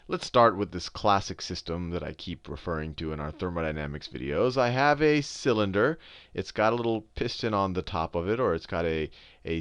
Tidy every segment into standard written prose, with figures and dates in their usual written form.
Let's start with this classic system that I keep referring to in our thermodynamics videos. I have a cylinder. It's got a little piston on the top of it, or it's got a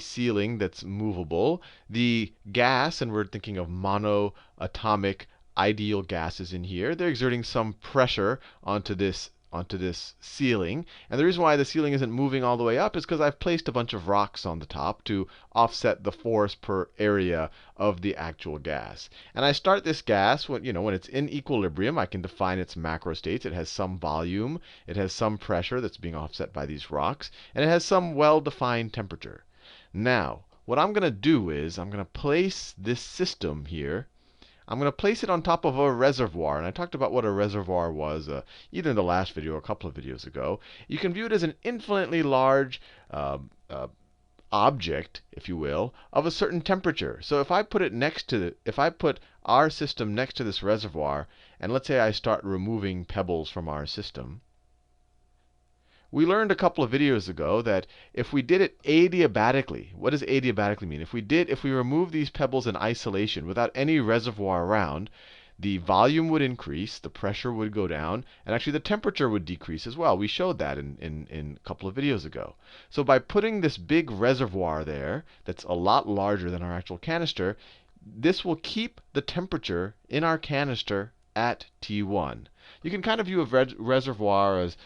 sealing that's movable. The gas, and we're thinking of monoatomic ideal gases in here, they're exerting some pressure onto this ceiling. And the reason why the ceiling isn't moving all the way up is because I've placed a bunch of rocks on the top to offset the force per area of the actual gas. And I start this gas when it's in equilibrium. I can define its macro states. It has some volume, it has some pressure that's being offset by these rocks, and it has some well-defined temperature. Now, what I'm going to do is I'm going to place this system here. I'm going to place it on top of a reservoir. And I talked about what a reservoir was either in the last video or a couple of videos ago. You can view it as an infinitely large object, if you will, of a certain temperature. So if I put our system next to this reservoir, and let's say I start removing pebbles from our system, we learned a couple of videos ago that if we did it adiabatically, what does adiabatically mean? If we remove these pebbles in isolation without any reservoir around, the volume would increase, the pressure would go down, and actually the temperature would decrease as well. We showed that in a couple of videos ago. So by putting this big reservoir there that's a lot larger than our actual canister, this will keep the temperature in our canister at T1. You can kind of view a reservoir as,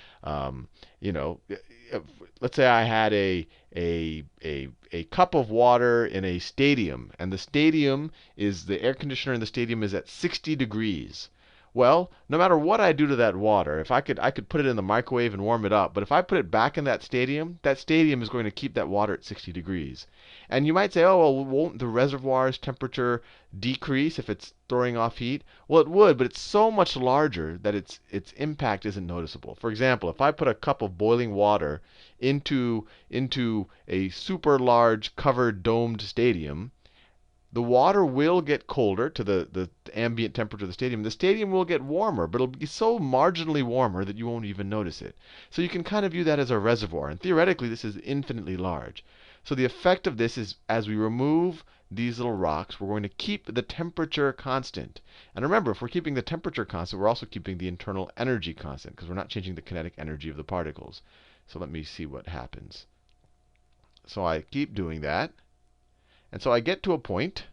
let's say I had a cup of water in a stadium, and the air conditioner in the stadium is at 60 degrees. Well, no matter what I do to that water, I could put it in the microwave and warm it up, but if I put it back in that stadium is going to keep that water at 60 degrees. And you might say, oh, well, won't the reservoir's temperature decrease if it's throwing off heat? Well, it would, but it's so much larger that its impact isn't noticeable. For example, if I put a cup of boiling water into a super large covered domed stadium, the water will get colder to the ambient temperature of the stadium. The stadium will get warmer, but it'll be so marginally warmer that you won't even notice it. So you can kind of view that as a reservoir. And theoretically, this is infinitely large. So the effect of this is as we remove these little rocks, we're going to keep the temperature constant. And remember, if we're keeping the temperature constant, we're also keeping the internal energy constant because we're not changing the kinetic energy of the particles. So let me see what happens. So I keep doing that. And so I get to a point,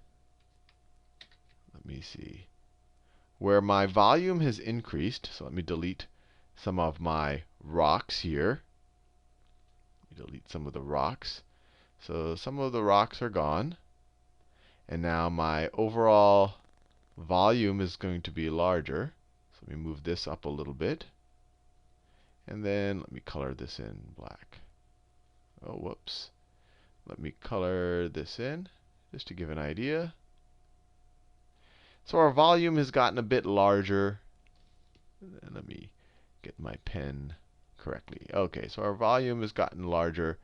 let me see, where my volume has increased. So let me delete some of my rocks here. Let me delete some of the rocks. So some of the rocks are gone. And now my overall volume is going to be larger. So let me move this up a little bit. And then let me color this in black. Oh, whoops. Let me color this in just to give an idea. So our volume has gotten a bit larger. And let me get my pen correctly. OK, so our volume has gotten larger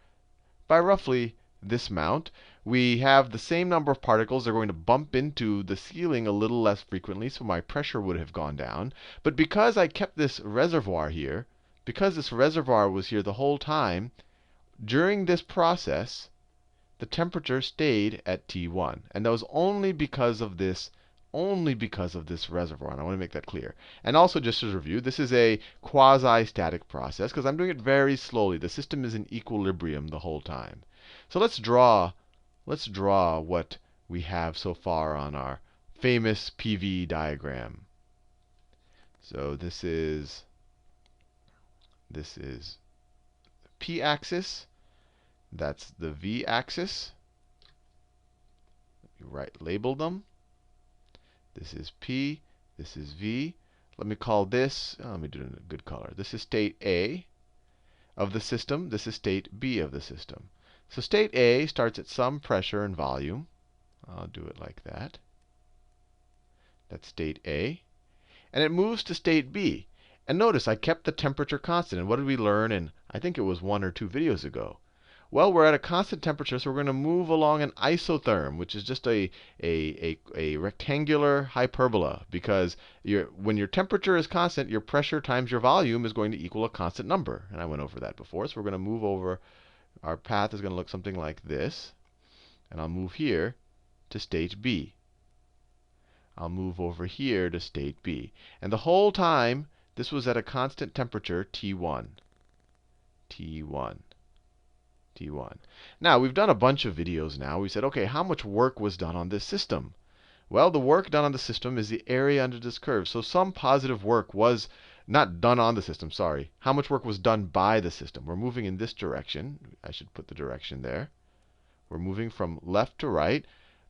by roughly this amount. We have the same number of particles. They're going to bump into the ceiling a little less frequently, so my pressure would have gone down. But because I kept this reservoir here, because this reservoir was here the whole time, during this process, the temperature stayed at T1. And that was only because of this reservoir. And I want to make that clear. And also, just as a review, this is a quasi-static process because I'm doing it very slowly. The system is in equilibrium the whole time. So let's draw what we have so far on our famous PV diagram. So this is the p-axis. That's the v-axis. Label them. This is P. This is V. Let me call this, let me do it in a good color. This is state A of the system. This is state B of the system. So state A starts at some pressure and volume. I'll do it like that. That's state A. And it moves to state B. And notice I kept the temperature constant. And what did we learn in, I think it was 1 or 2 videos ago? Well, we're at a constant temperature, so we're going to move along an isotherm, which is just a rectangular hyperbola. Because when your temperature is constant, your pressure times your volume is going to equal a constant number. And I went over that before. So we're going to move over. Our path is going to look something like this. And I'll move here to state B. I'll move over here to state B. And the whole time, this was at a constant temperature, T1. T1. T1. Now, we've done a bunch of videos now. We said, OK, how much work was done on this system? Well, the work done on the system is the area under this curve. So some positive work was not done on the system, sorry. How much work was done by the system? We're moving in this direction. I should put the direction there. We're moving from left to right.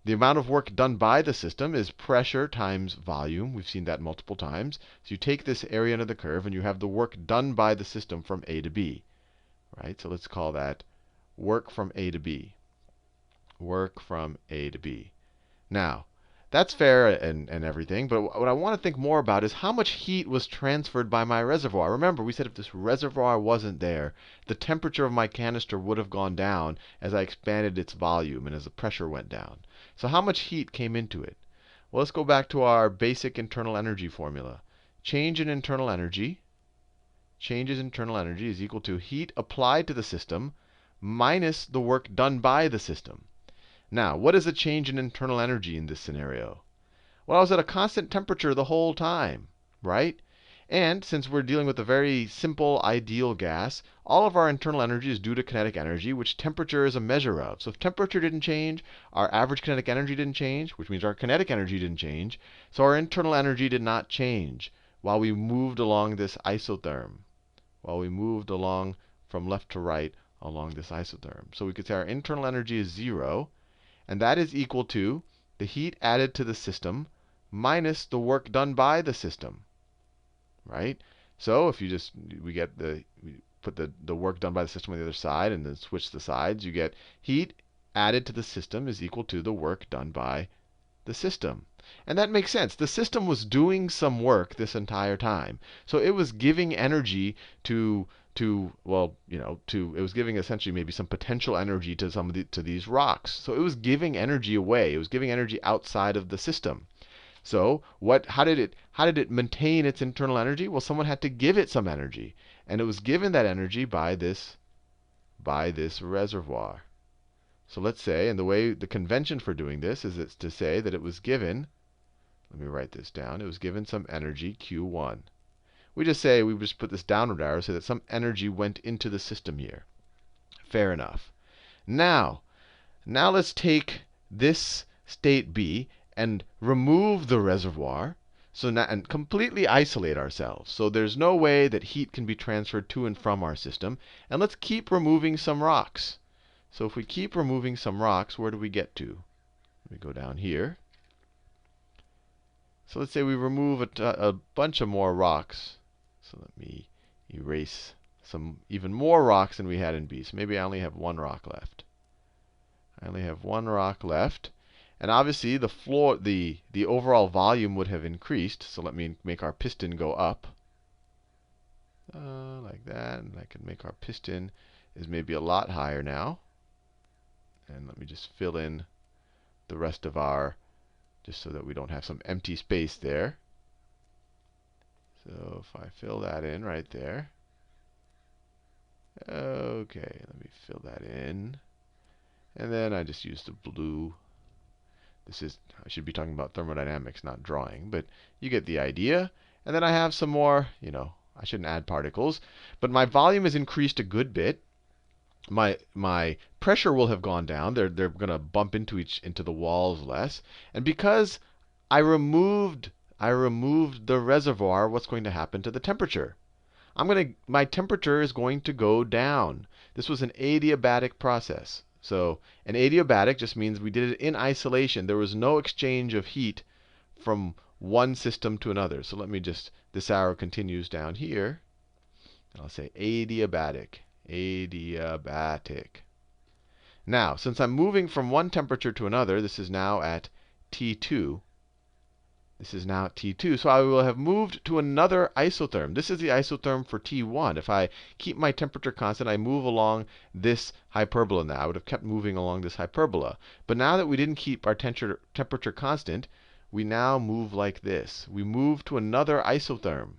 The amount of work done by the system is pressure times volume. We've seen that multiple times. So you take this area under the curve, and you have the work done by the system from A to B. Right? So let's call that work from A to B. Work from A to B. Now, that's fair and everything, but what I want to think more about is how much heat was transferred by my reservoir. Remember, we said if this reservoir wasn't there, the temperature of my canister would have gone down as I expanded its volume and as the pressure went down. So how much heat came into it? Well, let's go back to our basic internal energy formula. Change in internal energy, changes in internal energy is equal to heat applied to the system minus the work done by the system. Now, what is a change in internal energy in this scenario? Well, I was at a constant temperature the whole time, right? And since we're dealing with a very simple ideal gas, all of our internal energy is due to kinetic energy, which temperature is a measure of. So if temperature didn't change, our average kinetic energy didn't change, which means our kinetic energy didn't change. So our internal energy did not change while we moved along this isotherm, while we moved along from left to right along this isotherm. So we could say our internal energy is 0. And that is equal to the heat added to the system minus the work done by the system. Right? So if you just, we put the work done by the system on the other side and then switch the sides, you get heat added to the system is equal to the work done by the system. And that makes sense. The system was doing some work this entire time. So it was giving energy it was giving essentially maybe some potential energy to these rocks. So it was giving energy away. It was giving energy outside of the system. So how did it maintain its internal energy? Well, someone had to give it some energy, and it was given that energy by this reservoir. So let's say, and the convention for doing this is it's to say that it was given. Let me write this down. It was given some energy, Q1. We just put this downward arrow so that some energy went into the system here. Fair enough. Now let's take this state B and remove the reservoir and completely isolate ourselves. So there's no way that heat can be transferred to and from our system. And let's keep removing some rocks. So if we keep removing some rocks, where do we get to? Let me go down here. So let's say we remove a bunch of more rocks. So let me erase some even more rocks than we had in B. So maybe I only have one rock left. I only have one rock left. And obviously, the overall volume would have increased. So let me make our piston go up. Like that. And I can make our piston is maybe a lot higher now. And let me just fill in the rest of our, just so that we don't have some empty space there. So if I fill that in right there. OK, let me fill that in. And then I just use the blue. I should be talking about thermodynamics, not drawing, but you get the idea. And then I have some more, I shouldn't add particles, but my volume has increased a good bit. My pressure will have gone down. They're going to bump into the walls less. And because I removed the reservoir, what's going to happen to the temperature? My temperature is going to go down. This was an adiabatic process. So an adiabatic just means we did it in isolation. There was no exchange of heat from one system to another. So this arrow continues down here. And I'll say adiabatic. Adiabatic. Now, since I'm moving from one temperature to another, this is now at T2. This is now at T2. So I will have moved to another isotherm. This is the isotherm for T1. If I keep my temperature constant, I move along this hyperbola now. I would have kept moving along this hyperbola. But now that we didn't keep our temperature constant, we now move like this. We move to another isotherm.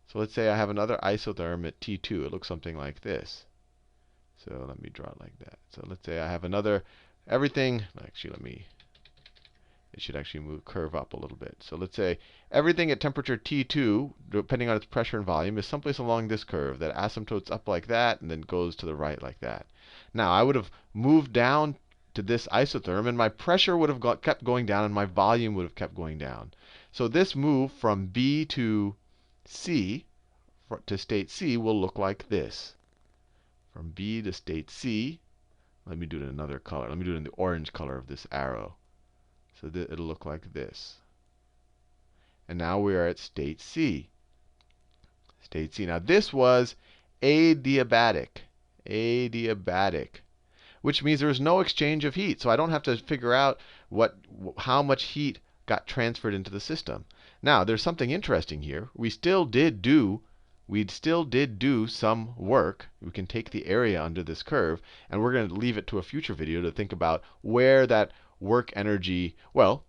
So let's say I have another isotherm at T2. It looks something like this. So let me draw it like that. So let's say I have another, actually let me It should actually curve up a little bit. So let's say everything at temperature T2, depending on its pressure and volume, is someplace along this curve that asymptotes up like that and then goes to the right like that. Now, I would have moved down to this isotherm, and my pressure would have kept going down, and my volume would have kept going down. So this move from B to C, to state C, will look like this. From B to state C, let me do it in another color. Let me do it in the orange color of this arrow. So it'll look like this. And now we are at state C. State C. Now this was adiabatic. Adiabatic. Which means there's no exchange of heat. So I don't have to figure out how much heat got transferred into the system. Now, there's something interesting here. We still did do some work. We can take the area under this curve, and we're going to leave it to a future video to think about where that work energy, the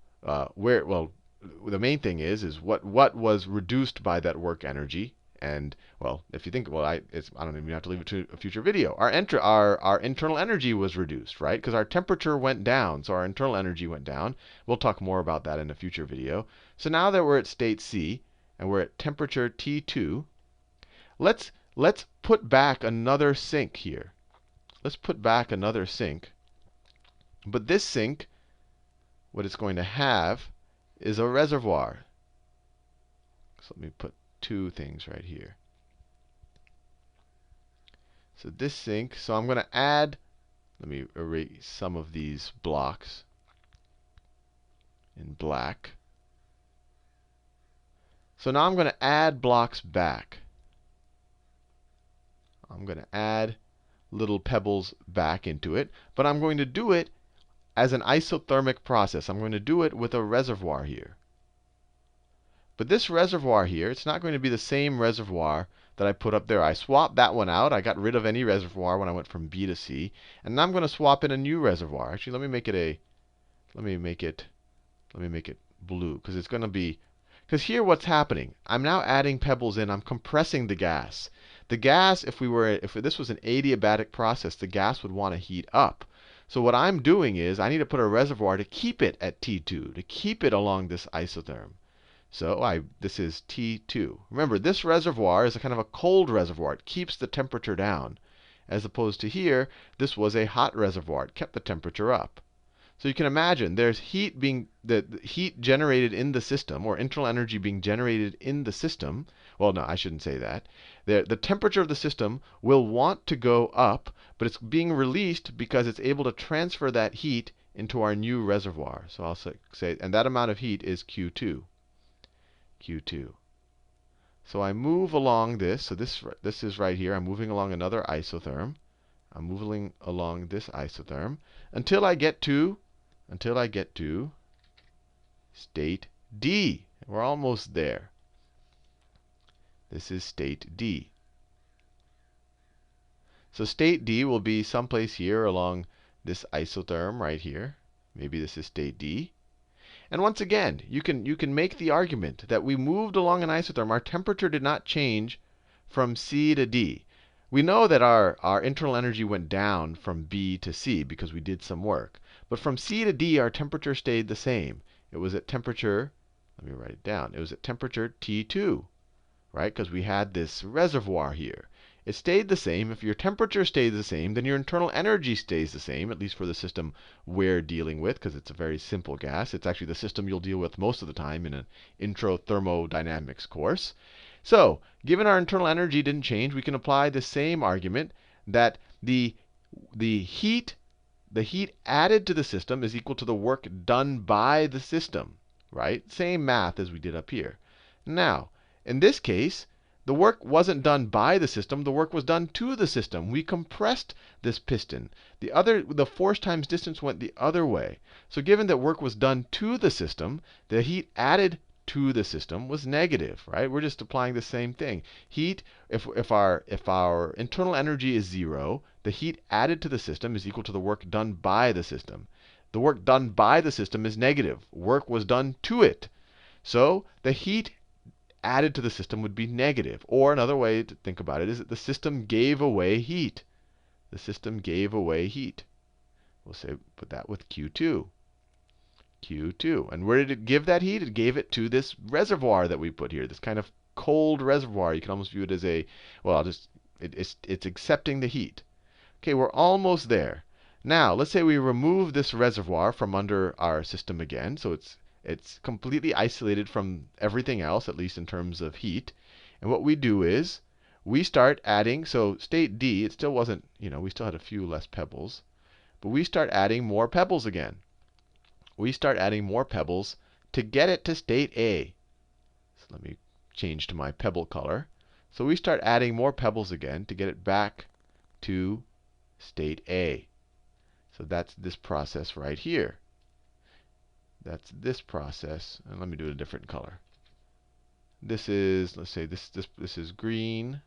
main thing is what was reduced by that work energy. And, well, if you think, I don't even have to leave it to a future video. Our internal energy was reduced, right? Because our temperature went down, so our internal energy went down. We'll talk more about that in a future video. So now that we're at state C, and we're at temperature T2, let's put back another sink here. Let's put back another sink. But this sink, what it's going to have is a reservoir. So let me put two things right here. So this sink, so I'm going to add, let me erase some of these blocks in black. So now I'm going to add blocks back. I'm going to add little pebbles back into it, but I'm going to do it as an isothermic process. I'm going to do it with a reservoir here. But this reservoir here, it's not going to be the same reservoir that I put up there. I swapped that one out. I got rid of any reservoir when I went from B to C. And now I'm going to swap in a new reservoir. Actually, let me make it blue, because it's going to be, because here what's happening, I'm now adding pebbles in. I'm compressing the gas. The gas, if this was an adiabatic process, the gas would want to heat up. So what I'm doing is I need to put a reservoir to keep it at T2, to keep it along this isotherm. So this is T2. Remember, this reservoir is a kind of a cold reservoir. It keeps the temperature down. As opposed to here, this was a hot reservoir. It kept the temperature up. So you can imagine there's the heat generated in the system, or internal energy being generated in the system. Well, no, I shouldn't say that. The temperature of the system will want to go up, but it's being released because it's able to transfer that heat into our new reservoir. So I'll say, and that amount of heat is Q2. Q2. So I move along this. So this is right here. I'm moving along another isotherm. I'm moving along this isotherm until I get to state D. We're almost there. This is state D. So state D will be someplace here along this isotherm right here. Maybe this is state D. And once again, you can make the argument that we moved along an isotherm. Our temperature did not change from C to D. We know that our internal energy went down from B to C because we did some work. But from C to D, our temperature stayed the same. It was at temperature, let me write it down. It was at temperature T2, right? Because we had this reservoir here. It stayed the same. If your temperature stays the same, then your internal energy stays the same, at least for the system we're dealing with, because it's a very simple gas. It's actually the system you'll deal with most of the time in an intro thermodynamics course. So, given our internal energy didn't change, we can apply the same argument that the heat added to the system is equal to the work done by the system, right? Same math as we did up here. Now, in this case, the work wasn't done by the system. The work was done to the system. We compressed this piston. The force times distance went the other way. So given that work was done to the system, the heat added to the system was negative, right? We're just applying the same thing. Heat, if our internal energy is 0, the heat added to the system is equal to the work done by the system. The work done by the system is negative. Work was done to it. So the heat added to the system would be negative. Or another way to think about it is that the system gave away heat. The system gave away heat. We'll say put that with Q2. Q2. And where did it give that heat? It gave it to this reservoir that we put here, this kind of cold reservoir. You can almost view it as a, well, it's accepting the heat. Okay, we're almost there. Now, let's say we remove this reservoir from under our system again. So it's completely isolated from everything else, at least in terms of heat. And what we do is we start adding, so state D, it still wasn't, we still had a few less pebbles. But we start adding more pebbles again. We start adding more pebbles to get it to state A. So let me change to my pebble color. So we start adding more pebbles again to get it back to state A. So that's this process right here. That's this process. And let me do a different color. This is, let's say this is green.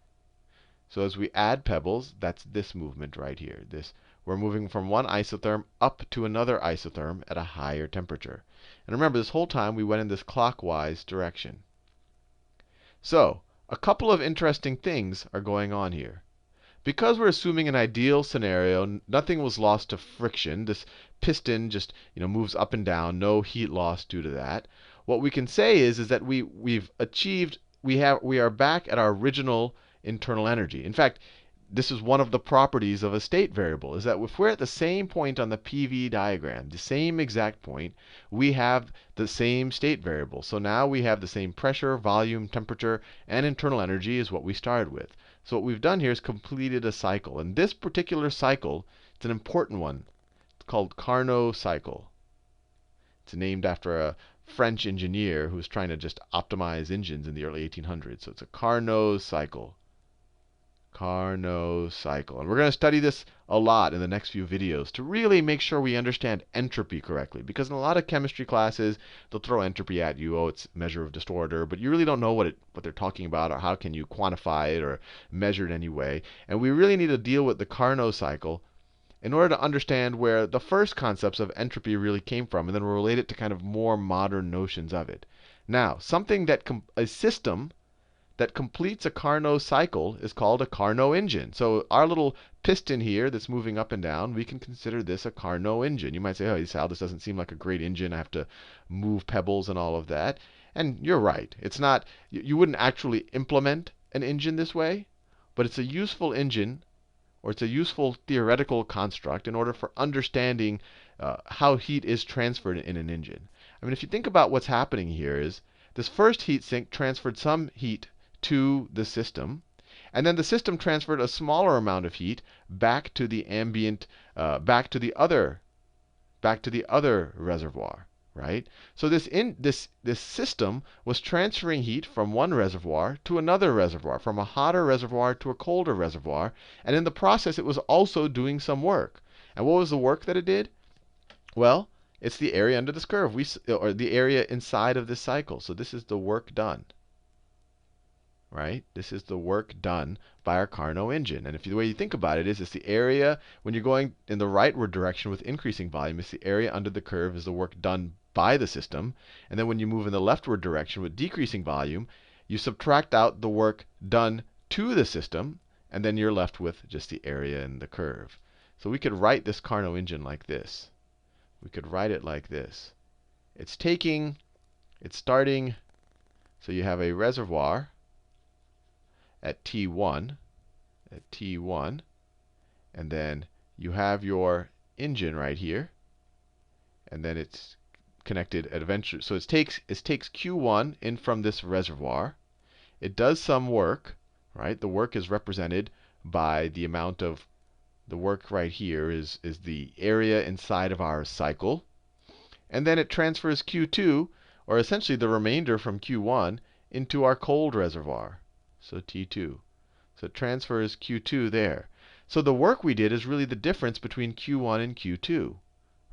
So as we add pebbles, that's this movement right here. We're moving from one isotherm up to another isotherm at a higher temperature. And remember, this whole time we went in this clockwise direction. So a couple of interesting things are going on here. Because we're assuming an ideal scenario, nothing was lost to friction. This piston just moves up and down, no heat loss due to that. What we can say is that we are back at our original internal energy. In fact, this is one of the properties of a state variable, is that if we're at the same point on the PV diagram, the same exact point, we have the same state variable. So now we have the same pressure, volume, temperature, and internal energy as what we started with. So what we've done here is completed a cycle. And this particular cycle, it's an important one. It's called Carnot cycle. It's named after a French engineer who was trying to just optimize engines in the early 1800s. So it's a Carnot cycle. Carnot cycle. And we're going to study this a lot in the next few videos to really make sure we understand entropy correctly. Because in a lot of chemistry classes, they'll throw entropy at you. Oh, it's measure of disorder. But you really don't know what they're talking about or how can you quantify it or measure it in any way. And we really need to deal with the Carnot cycle in order to understand where the first concepts of entropy really came from. And then we'll relate it to kind of more modern notions of it. Now, a system that completes a Carnot cycle is called a Carnot engine. So our little piston here that's moving up and down, we can consider this a Carnot engine. You might say, oh, Sal, this doesn't seem like a great engine. I have to move pebbles and all of that. And you're right. It's not, you wouldn't actually implement an engine this way, but it's a useful engine, or it's a useful theoretical construct in order for understanding how heat is transferred in an engine. I mean, if you think about what's happening here is this first heat sink transferred some heat to the system, and then the system transferred a smaller amount of heat back to the ambient, back to the other reservoir, right? So this system was transferring heat from one reservoir to another reservoir, from a hotter reservoir to a colder reservoir, and in the process it was also doing some work. And what was the work that it did? Well, it's the area under this curve, or the area inside of this cycle. So this is the work done. Right? This is the work done by our Carnot engine. And the way you think about it is, it's the area, when you're going in the rightward direction with increasing volume, it's the area under the curve is the work done by the system. And then when you move in the leftward direction with decreasing volume, you subtract out the work done to the system, and then you're left with just the area in the curve. So we could write this Carnot engine like this. We could write it like this. It's starting, so you have a reservoir at T1, and then you have your engine right here, and then it's connected at eventually. So it takes Q1 in from this reservoir. It does some work, right? The work is represented by the amount of the work right here is the area inside of our cycle. And then it transfers Q2, or essentially the remainder from Q1, into our cold reservoir. So T2. So it transfers Q2 there. So the work we did is really the difference between Q1 and Q2.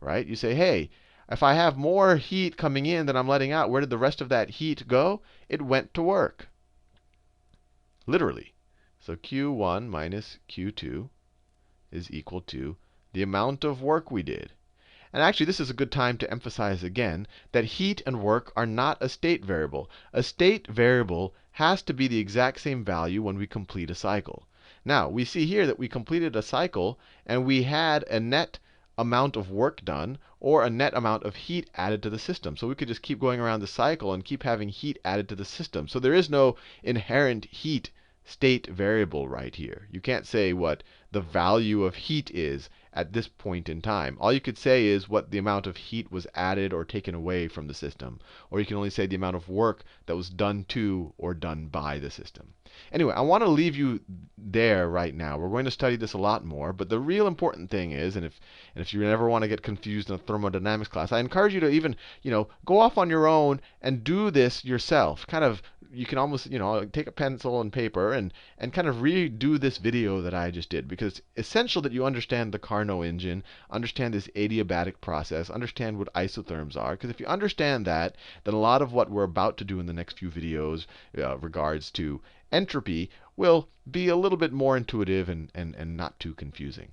Right? You say, hey, if I have more heat coming in than I'm letting out, where did the rest of that heat go? It went to work. Literally. So Q1 minus Q2 is equal to the amount of work we did. And actually, this is a good time to emphasize again that heat and work are not a state variable. A state variable has to be the exact same value when we complete a cycle. Now, we see here that we completed a cycle and we had a net amount of work done or a net amount of heat added to the system. So we could just keep going around the cycle and keep having heat added to the system. So there is no inherent heat state variable right here. You can't say what the value of heat is at this point in time. All you could say is what the amount of heat was added or taken away from the system. Or you can only say the amount of work that was done to or done by the system. Anyway, I want to leave you there right now. We're going to study this a lot more, but the real important thing is, and if you ever want to get confused in a thermodynamics class, I encourage you to even, go off on your own and do this yourself. Kind of, you can almost, take a pencil and paper and kind of redo this video that I just did, because it's essential that you understand the Carnot engine, understand this adiabatic process, understand what isotherms are. Because if you understand that, then a lot of what we're about to do in the next few videos regards to entropy will be a little bit more intuitive and not too confusing.